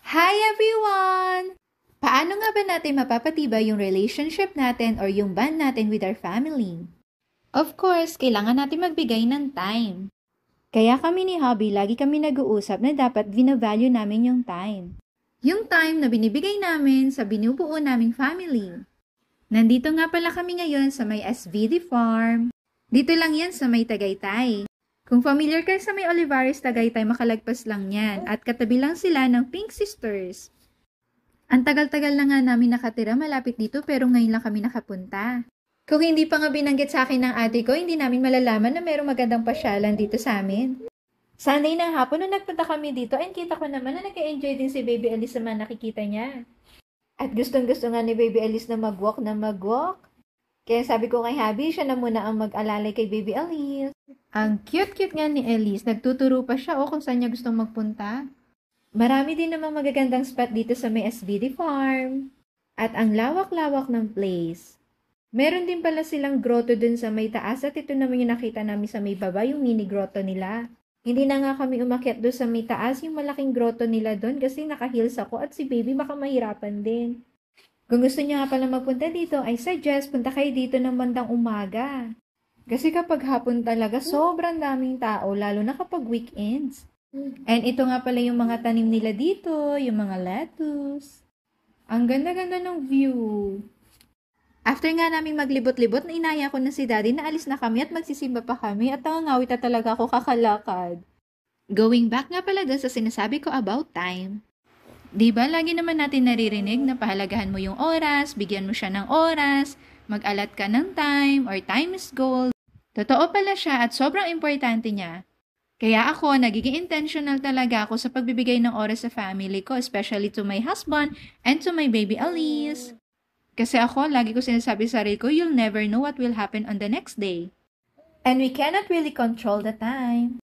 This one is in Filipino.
Hi everyone! Paano nga ba natin mapapatibay yung relationship natin or yung bond natin with our family? Of course, kailangan natin magbigay ng time. Kaya kami ni Hubby, lagi kami nag-uusap na dapat binavalue namin yung time. Yung time na binibigay namin sa binubuo naming family. Nandito nga pala kami ngayon sa may SVD Farm. Dito lang yan sa may Tagaytay. Kung familiar kayo sa may Olivares, Tagaytay, makalagpas lang yan. At katabi lang sila ng Pink Sisters. Ang tagal-tagal na nga namin nakatira malapit dito pero ngayon lang kami nakapunta. Kung hindi pa nga binanggit sa akin ng ate ko, hindi namin malalaman na mayroong magandang pasyalan dito sa amin. Sunday na hapon nung nagpunta kami dito, and kita ko naman na nag-enjoy din si Baby Alice sa mga nakikita niya. At gustong-gusto nga ni Baby Alice na mag-walk na mag-walk. Kaya sabi ko kay Habi, siya na muna ang mag-alalay kay Baby Alice. Ang cute-cute nga ni Alice, nagtuturo pa siya kung saan niya gustong magpunta. Marami din namang magagandang spot dito sa may SVD Farm. At ang lawak-lawak ng place. Meron din pala silang grotto dun sa may taas at ito naman yung nakita namin sa may baba, yung mini grotto nila. Hindi na nga kami umakyat doon sa may taas, yung malaking grotto nila doon kasi naka-heels ako at si baby baka mahirapan din. Kung gusto niyo nga pala magpunta dito, I suggest punta kayo dito ng bandang umaga. Kasi kapag hapon talaga, sobrang daming tao, lalo na kapag weekends. And ito nga pala yung mga tanim nila dito, yung mga lettuce. Ang ganda-ganda ng view. After nga namin maglibot-libot, inaya ko na si Daddy na alis na kami at magsisimba pa kami at nangangawit na talaga ako kakalakad. Going back nga pala dun sa sinasabi ko about time. Diba, lagi naman natin naririnig na pahalagahan mo yung oras, bigyan mo siya ng oras, mag-alat ka ng time, or time is gold. Totoo pala siya at sobrang importante niya. Kaya ako, nagiging intentional talaga ako sa pagbibigay ng oras sa family ko, especially to my husband and to my baby Alice. Kasi ako, lagi ko sinasabi sa sarili ko, you'll never know what will happen on the next day. And we cannot really control the time.